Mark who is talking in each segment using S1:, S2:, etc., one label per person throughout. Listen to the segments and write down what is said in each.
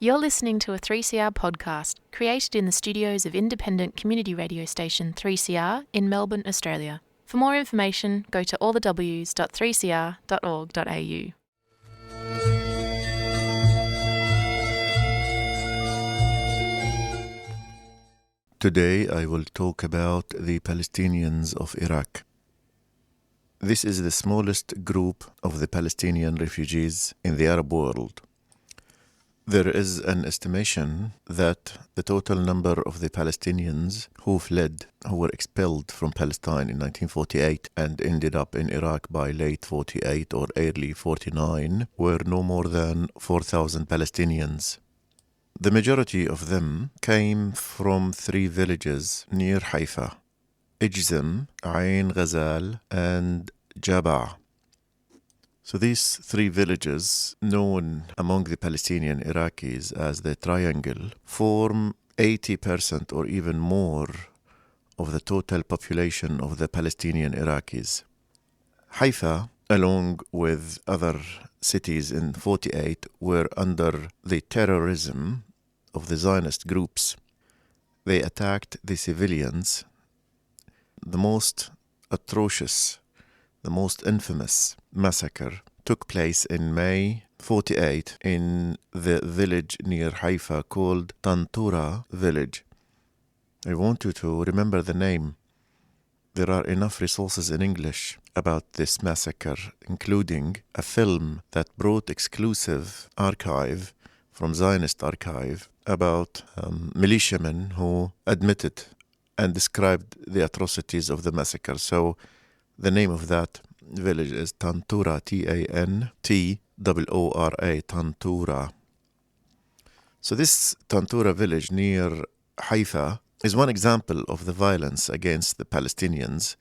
S1: You're listening to a 3CR podcast created in the studios of independent community radio station 3CR in Melbourne, Australia. For more information, go to allthews.3cr.org.au.
S2: Today I will talk about the Palestinians of Iraq. This is the smallest group of the Palestinian refugees in the Arab world. There is an estimation that the total number of the Palestinians who were expelled from Palestine in 1948 and ended up in Iraq by late 48 or early 49 were no more than 4,000 Palestinians. The majority of them came from three villages near Haifa: Ijzim, Ain Ghazal, and Jabaa. So these three villages, known among the Palestinian Iraqis as the Triangle, form 80% or even more of the total population of the Palestinian Iraqis. Haifa, along with other cities in 48, were under the terrorism of the Zionist groups. They attacked the civilians. The most atrocious, the most infamous massacre took place in May 48 in the village near Haifa called Tantura village. I want you to remember the name. There are enough resources in English about this massacre, including a film that brought exclusive archive from Zionist archive about militiamen who admitted and described the atrocities of the massacre. So the name of that village is Tantura, Tantoora, Tantura. So this Tantura village near Haifa is one example of the violence against the Palestinians,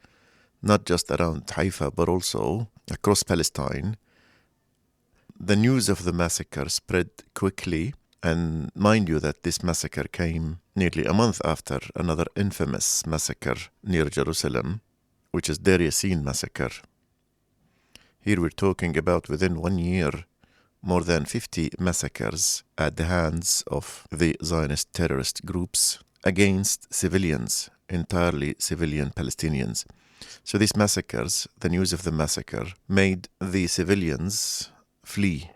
S2: not just around Haifa, but also across Palestine. The news of the massacre spread quickly, and mind you that this massacre came nearly a month after another infamous massacre near Jerusalem, which is Deir Yassin massacre. Here we're talking about, within 1 year, more than 50 massacres at the hands of the Zionist terrorist groups against civilians, entirely civilian Palestinians. So these massacres, the news of the massacre, made the civilians flee.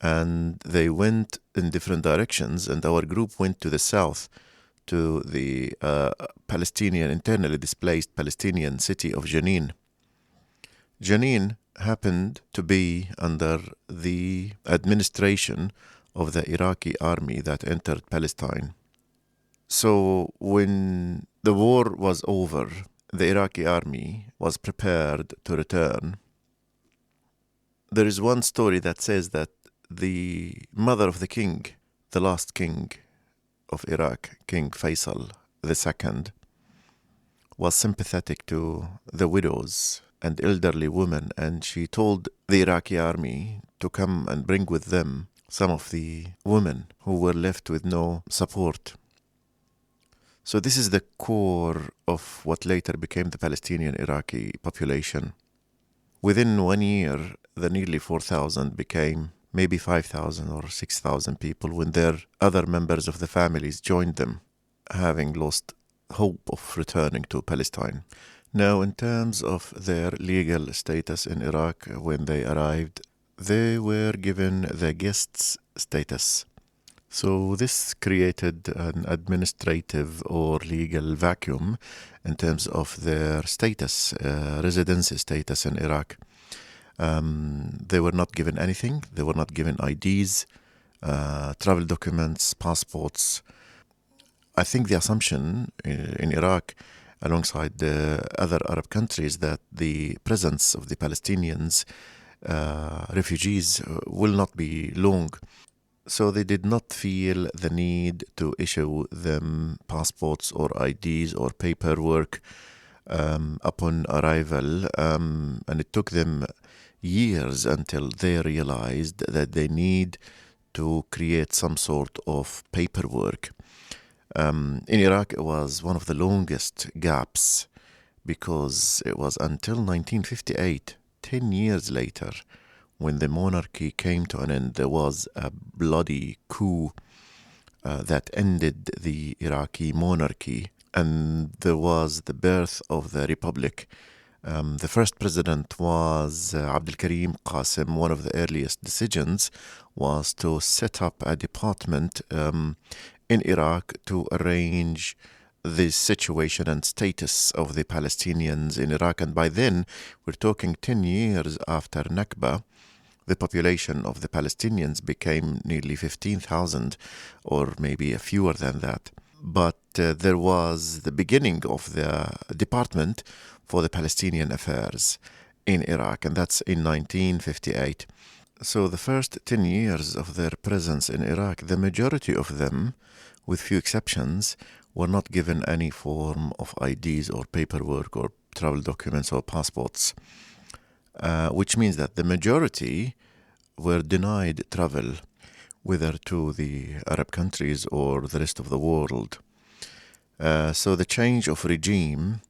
S2: And they went in different directions, and our group went to the south, to the internally displaced Palestinian city of Jenin. Jenin happened to be under the administration of the Iraqi army that entered Palestine. So when the war was over, the Iraqi army was prepared to return. There is one story that says that the mother of the king, the last king of Iraq, King Faisal II, was sympathetic to the widows and elderly women, and she told the Iraqi army to come and bring with them some of the women who were left with no support. So this is the core of what later became the Palestinian Iraqi population. Within 1 year, the nearly 4,000 became maybe 5,000 or 6,000 people when their other members of the families joined them, having lost hope of returning to Palestine. Now, in terms of their legal status in Iraq, when they arrived, they were given the guests status. So this created an administrative or legal vacuum in terms of their status, residency status in Iraq. They were not given anything. They were not given IDs, travel documents, passports. I think the assumption in Iraq, alongside the other Arab countries, that the presence of the Palestinians, refugees, will not be long. So they did not feel the need to issue them passports or IDs or paperwork upon arrival. And it took them years until they realized that they need to create some sort of paperwork. In Iraq, it was one of the longest gaps because it was until 1958, 10 years later, when the monarchy came to an end, there was a bloody coup that ended the Iraqi monarchy, and there was the birth of the republic. The first president was Abdul Karim Qasim. One of the earliest decisions was to set up a department in Iraq to arrange the situation and status of the Palestinians in Iraq. And by then, we're talking 10 years after Nakba, the population of the Palestinians became nearly 15,000, or maybe a fewer than that. But there was the beginning of the Department for the Palestinian Affairs in Iraq, and that's in 1958. So the first 10 years of their presence in Iraq, the majority of them, with few exceptions, were not given any form of IDs or paperwork or travel documents or passports, which means that the majority were denied travel, whether to the Arab countries or the rest of the world. So the change of regime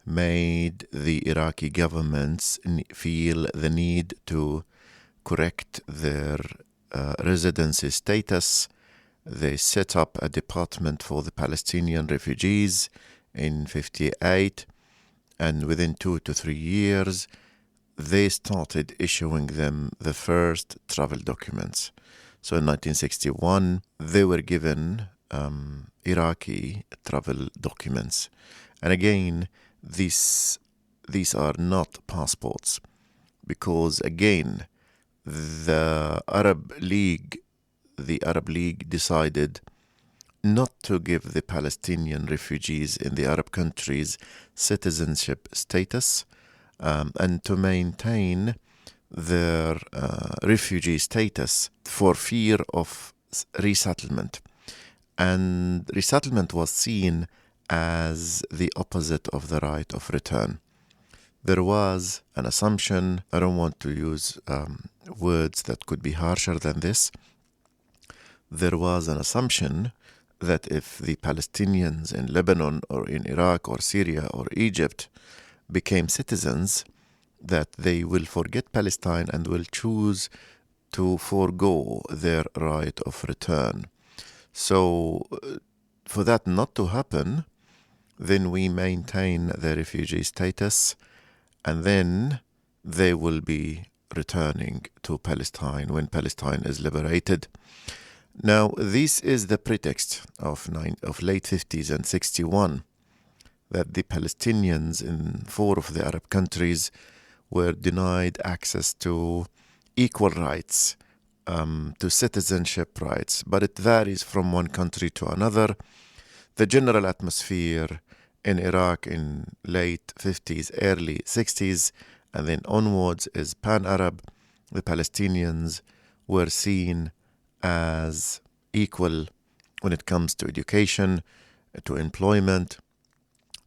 S2: made the Iraqi governments feel the need to correct their residency status. They set up a department for the Palestinian refugees in 58, and within 2 to 3 years, they started issuing them the first travel documents. So in 1961, they were given Iraqi travel documents. And again, these are not passports, because again, the Arab League decided not to give the Palestinian refugees in the Arab countries citizenship status, and to maintain their refugee status for fear of resettlement. And resettlement was seen as the opposite of the right of return. There was an assumption, I don't want to use words that could be harsher than this. There was an assumption that if the Palestinians in Lebanon or in Iraq or Syria or Egypt became citizens, that they will forget Palestine and will choose to forego their right of return. So for that not to happen, then we maintain the refugee status, and then they will be returning to Palestine when Palestine is liberated. Now, this is the pretext of late 50s and 61, that the Palestinians in 4 of the Arab countries were denied access to equal rights, to citizenship rights, but it varies from one country to another. The general atmosphere in Iraq in late 50s, early 60s, and then onwards is pan-Arab. The Palestinians were seen as equal when it comes to education, to employment,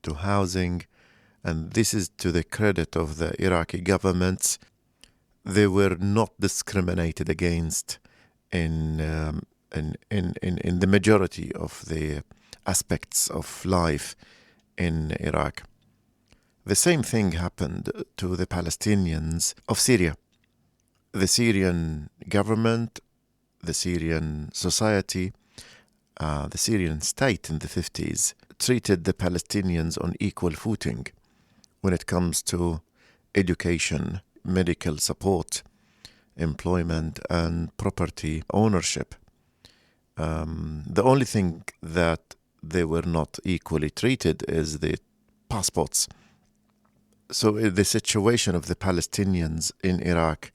S2: to housing, and this is to the credit of the Iraqi governments. They were not discriminated against in the majority of the aspects of life in Iraq. The same thing happened to the Palestinians of Syria. The Syrian government, the Syrian society, the Syrian state in the 50s treated the Palestinians on equal footing when it comes to education, medical support, employment, and property ownership. The only thing that they were not equally treated is the passports. So the situation of the Palestinians in Iraq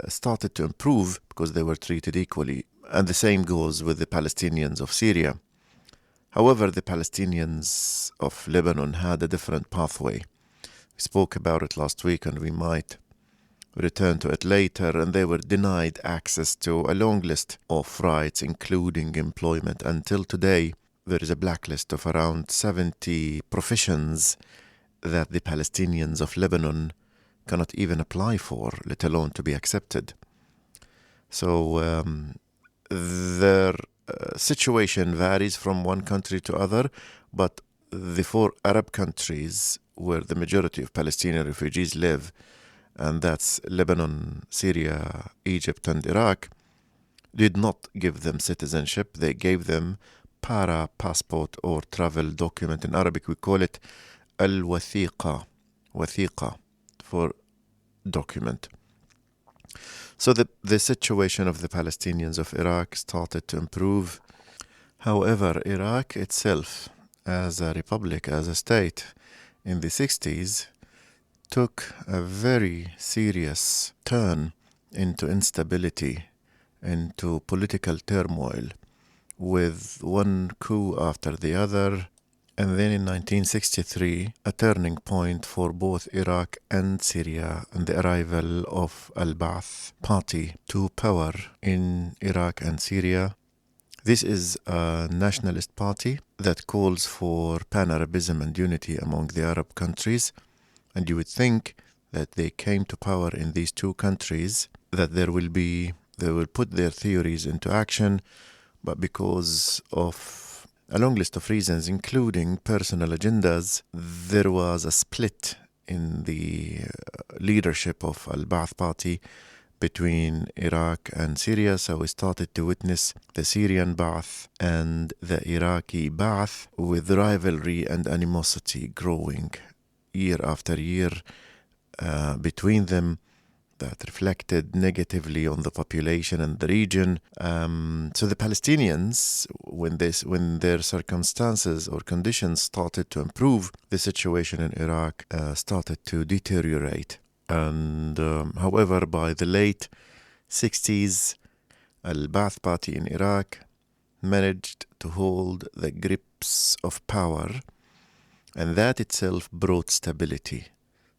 S2: started to improve because they were treated equally. And the same goes with the Palestinians of Syria. However, the Palestinians of Lebanon had a different pathway. We spoke about it last week, and we might return to it later. And they were denied access to a long list of rights, including employment. Until today, there is a blacklist of around 70 professions that the Palestinians of Lebanon cannot even apply for, let alone to be accepted. So their situation varies from one country to other, but the 4 Arab countries where the majority of Palestinian refugees live, and that's Lebanon, Syria, Egypt, and Iraq, did not give them citizenship. They gave them passport or travel document. In Arabic, we call it al-wathiqa, wathiqa for document. So the situation of the Palestinians of Iraq started to improve. However, Iraq itself, as a republic, as a state, in the 60s, took a very serious turn into instability, into political turmoil, with one coup after the other. And then in 1963, a turning point for both Iraq and Syria, and the arrival of Al-Ba'ath Party to power in Iraq and Syria. This is a nationalist party that calls for pan-Arabism and unity among the Arab countries. And you would think that they came to power in these two countries, that they will put their theories into action, but because of a long list of reasons, including personal agendas, there was a split in the leadership of Al-Ba'ath Party between Iraq and Syria. So we started to witness the Syrian Ba'ath and the Iraqi Ba'ath, with rivalry and animosity growing year after year between them, that reflected negatively on the population and the region. So the Palestinians, when their circumstances or conditions started to improve, the situation in Iraq started to deteriorate. And however, by the late 60s, Al-Ba'ath Party in Iraq managed to hold the grips of power, and that itself brought stability.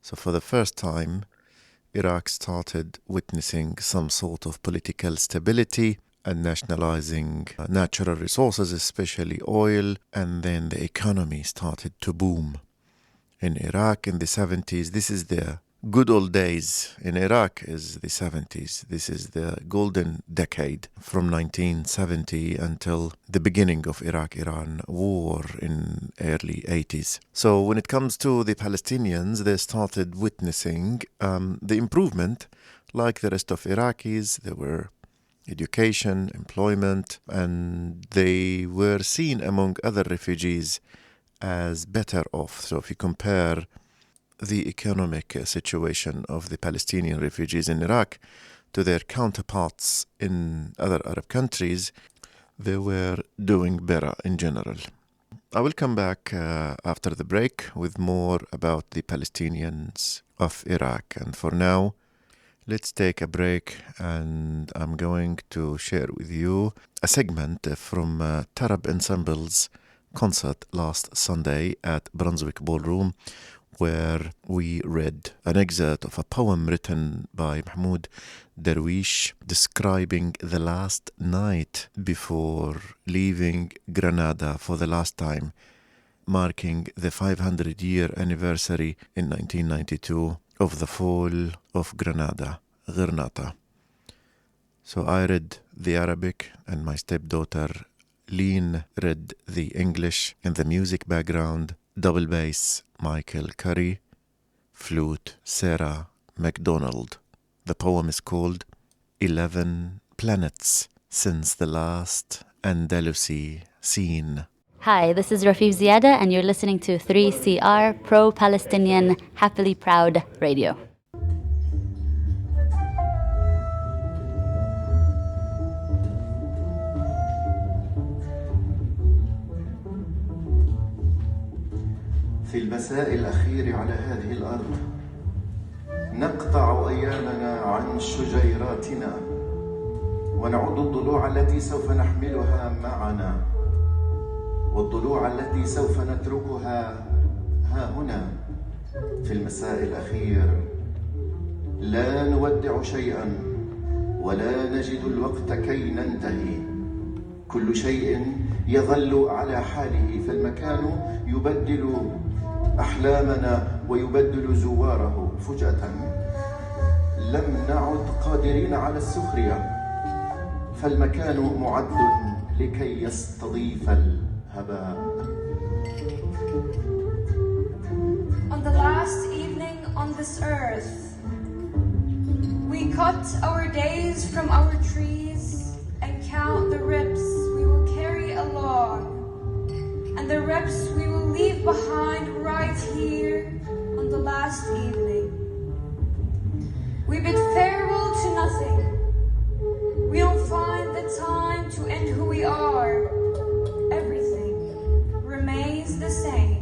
S2: So for the first time, Iraq started witnessing some sort of political stability and nationalizing natural resources, especially oil, and then the economy started to boom. In Iraq in the 70s, this is the good old days. In Iraq is the 70s. This is the golden decade from 1970 until the beginning of Iraq-Iran war in early 80s. So when it comes to the Palestinians, they started witnessing the improvement. Like the rest of Iraqis, there were education, employment, and they were seen among other refugees as better off. So if you compare the economic situation of the Palestinian refugees in Iraq to their counterparts in other Arab countries, they were doing better in general. I will come back after the break with more about the Palestinians of Iraq. And for now, let's take a break, and I'm going to share with you a segment from Tarab Ensemble's concert last Sunday at Brunswick Ballroom, where we read an excerpt of a poem written by Mahmoud Darwish describing the last night before leaving Granada for the last time, marking the 500-year anniversary in 1992 of the fall of Granada, Granada. So I read the Arabic, and my stepdaughter Lean read the English. In the music background, double bass Michael Curry, flute Sarah MacDonald. The poem is called 11 Planets Since the Last Andalusi Scene.
S3: Hi, this is Rafif Ziada, and you're listening to 3CR, pro-Palestinian, happily proud radio.
S4: في المساء الأخير على هذه الأرض نقطع أيامنا عن شجيراتنا ونعد الضلوع التي سوف نحملها معنا، والضلوع التي سوف نتركها ها هنا في المساء الأخير. لا نودع شيئا ولا نجد الوقت كي ننتهي، كل شيء يظل على حاله، فالمكان يبدل أحلامنا ويبدل زواره فجأة. لم نعد قادرين على السخرية، فالمكان معد لكي يستضيف الهباء.
S5: On the last evening on this earth, We cut our days from our trees and count the rips we will carry along, and the rips we will leave behind right here on the last evening. We bid farewell to nothing. We don't find the time to end who we are. Everything remains the same.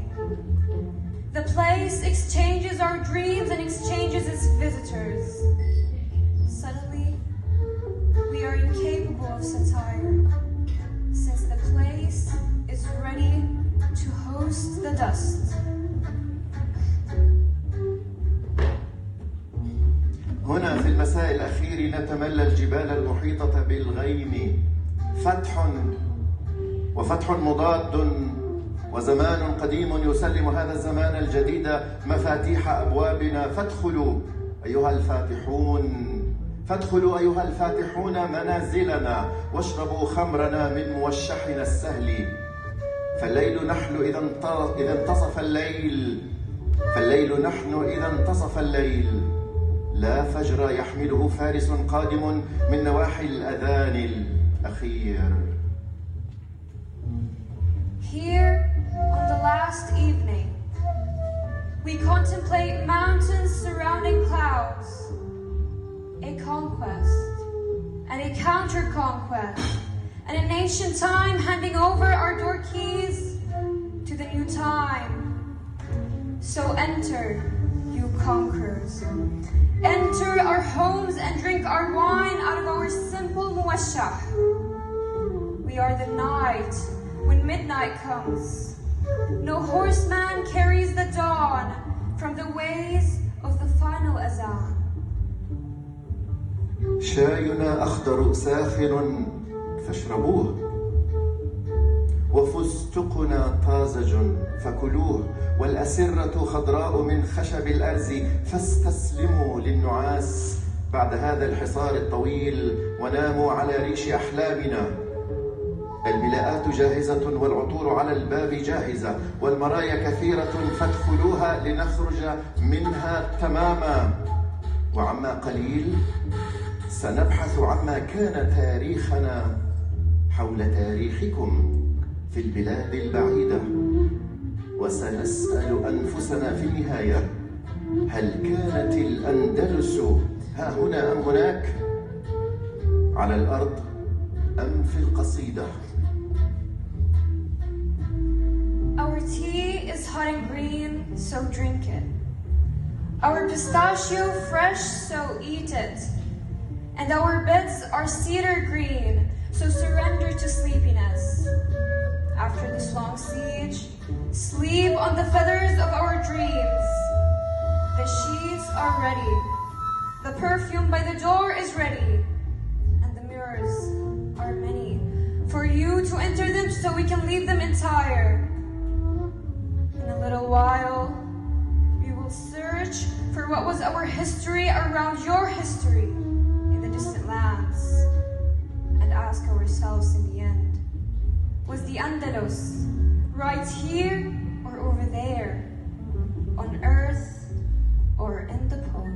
S5: The place exchanges our dreams and exchanges its visitors. Suddenly, we are incapable of satire, since the place is ready to host the dust.
S4: هنا في المساء الأخير نتملى الجبال المحيطة بالغيم. فتح مضاد، وزمان قديم يسلم هذا الزمان الجديد مفاتيح أبوابنا. فادخلوا أيها الفاتحون منازلنا، واشربوا خمرنا من موشحنا السهل. فالليل نحن إذا انتصف الليل، لا فجر يحمله فارس قادم من نواحي الأذان الأخير.
S5: Here, on the last evening, we contemplate mountains surrounding clouds, a conquest and a counter-conquest, and an ancient time handing over our door keys to the new time. So enter, you conquerors. Enter our homes and drink our wine out of our simple muwashah. We are the night when midnight comes. No horseman carries the dawn from the ways of the final azan.
S4: شاينا أخضر ساخن فاشربوه، وفستقنا طازج فكلوه، والأسرة خضراء من خشب الأرز فاستسلموا للنعاس بعد هذا الحصار الطويل وناموا على ريش أحلامنا. الملاءات جاهزة والعطور على الباب جاهزة والمرايا كثيرة، فادخلوها لنخرج منها تماما. وعما قليل سنبحث عما كان تاريخنا حول تاريخكم في البلاد البعيدة، وسنسأل أنفسنا في النهاية: هل كانت الأندلس ها هنا أم هناك؟ على الأرض أم في القصيدة؟
S5: Our tea is hot and green, so drink it. Our pistachio fresh, so eat it. And our beds are cedar green, so surrender to sleepiness. After this long siege, sleep on the feathers of our dreams. The sheets are ready. The perfume by the door is ready. And the mirrors are many for you to enter them so we can leave them entire. In a little while, we will search for what was our history around your history in the distant lands, and ask ourselves in the end, was the Andalus right here or over there, on earth or in the poem?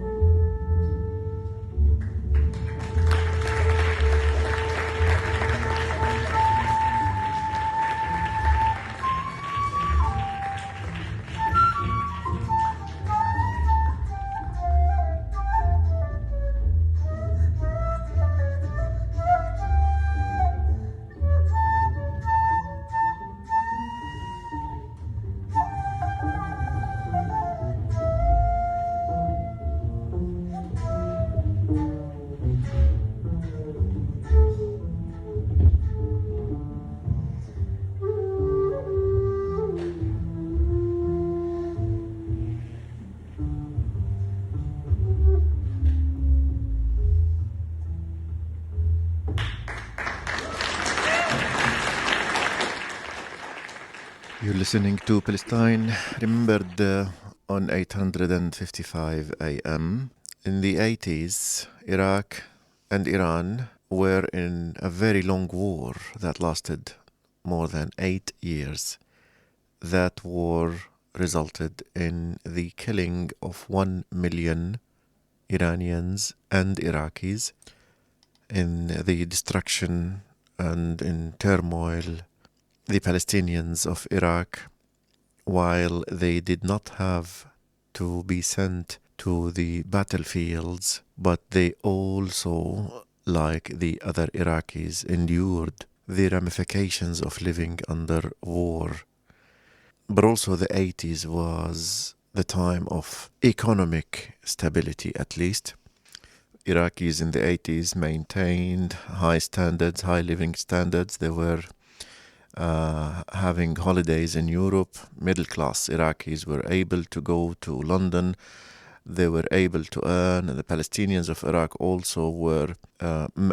S2: You're listening to Palestine, remembered on 855 AM. In the 80s, Iraq and Iran were in a very long war that lasted more than 8 years. That war resulted in the killing of 1 million Iranians and Iraqis in the destruction and in turmoil, the Palestinians of Iraq, while they did not have to be sent to the battlefields, but they also, like the other Iraqis, endured the ramifications of living under war. But also the 80s was the time of economic stability, at least. Iraqis in the 80s maintained high standards, high living standards. They were having holidays in Europe. Middle-class Iraqis were able to go to London. They were able to earn, and the Palestinians of Iraq also were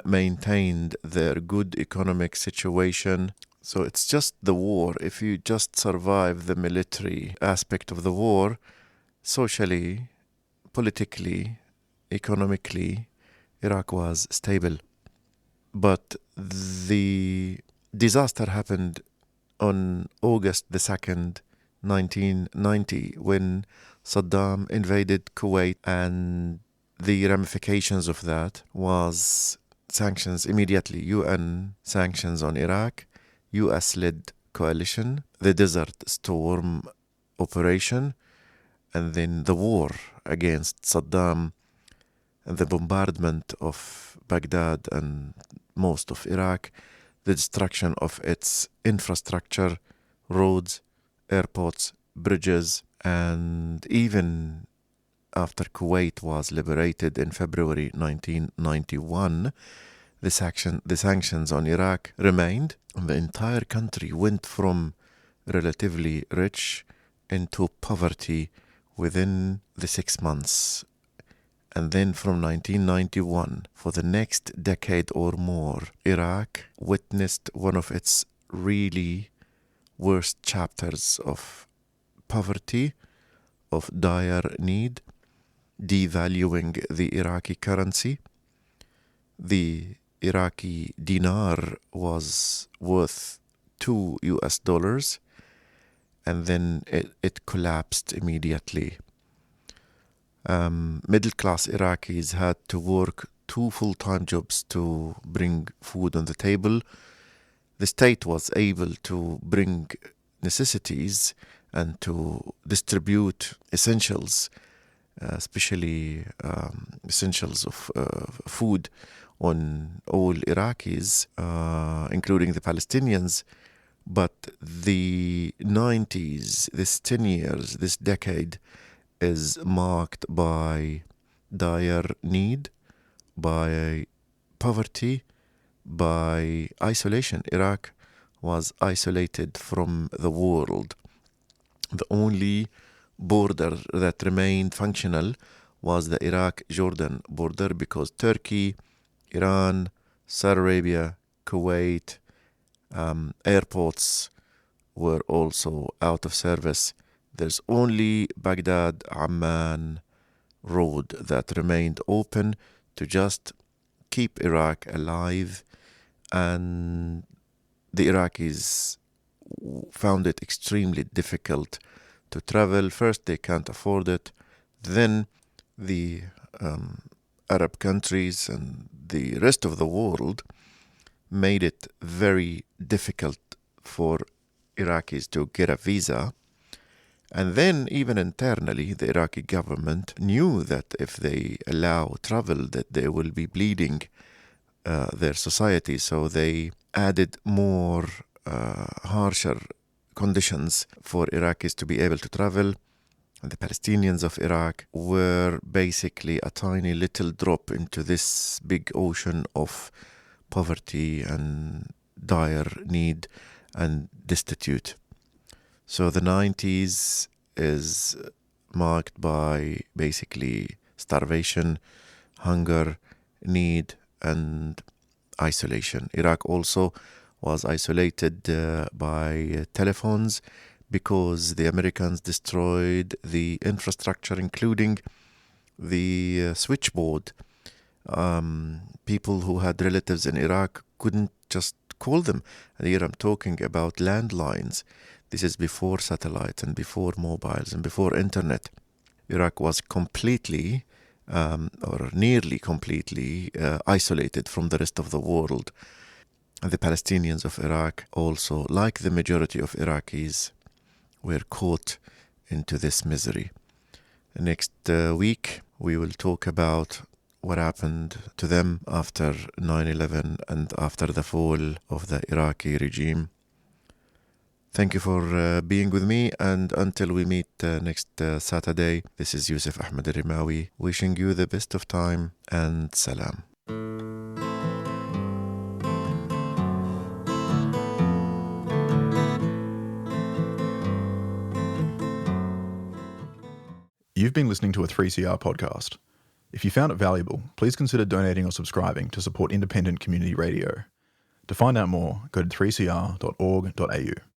S2: maintained their good economic situation. So it's just the war. If you just survive the military aspect of the war, socially, politically, economically, Iraq was stable. But the disaster happened on August the 2nd, 1990, when Saddam invaded Kuwait, and the ramifications of that was sanctions immediately. UN sanctions on Iraq, US-led coalition, the Desert Storm operation, and then the war against Saddam and the bombardment of Baghdad and most of Iraq, the destruction of its infrastructure, roads, airports, bridges, and even after Kuwait was liberated in February 1991, the sanctions on Iraq remained, and the entire country went from relatively rich into poverty within the 6 months. And then from 1991, for the next decade or more, Iraq witnessed one of its really worst chapters of poverty, of dire need, devaluing the Iraqi currency. The Iraqi dinar was worth $2, and then it collapsed immediately. Middle-class Iraqis had to work 2 full-time jobs to bring food on the table. The state was able to bring necessities and to distribute essentials, especially essentials of food, on all Iraqis, including the Palestinians. But the 90s, this 10 years, this decade, is marked by dire need, by poverty, by isolation. Iraq was isolated from the world. The only border that remained functional was the Iraq-Jordan border, because Turkey, Iran, Saudi Arabia, Kuwait, airports were also out of service. There's only Baghdad, Amman road that remained open to just keep Iraq alive, and the Iraqis found it extremely difficult to travel. First, they can't afford it. Then the Arab countries and the rest of the world made it very difficult for Iraqis to get a visa. And then even internally, the Iraqi government knew that if they allow travel, that they will be bleeding their society. So they added more harsher conditions for Iraqis to be able to travel. And the Palestinians of Iraq were basically a tiny little drop into this big ocean of poverty and dire need and destitute. So the 90s is marked by basically starvation, hunger, need, and isolation. Iraq also was isolated by telephones, because the Americans destroyed the infrastructure, including the switchboard. People who had relatives in Iraq couldn't just call them. And here I'm talking about landlines. This is before satellite and before mobiles and before internet. Iraq was completely or nearly completely isolated from the rest of the world. And the Palestinians of Iraq also, like the majority of Iraqis, were caught into this misery. Next week, we will talk about what happened to them after 9/11 and after the fall of the Iraqi regime. Thank you for being with me, and until we meet next Saturday, this is Yusuf Ahmed Rimawi wishing you the best of time, and salam.
S6: You've been listening to a 3CR podcast. If you found it valuable, please consider donating or subscribing to support independent community radio. To find out more, go to 3cr.org.au.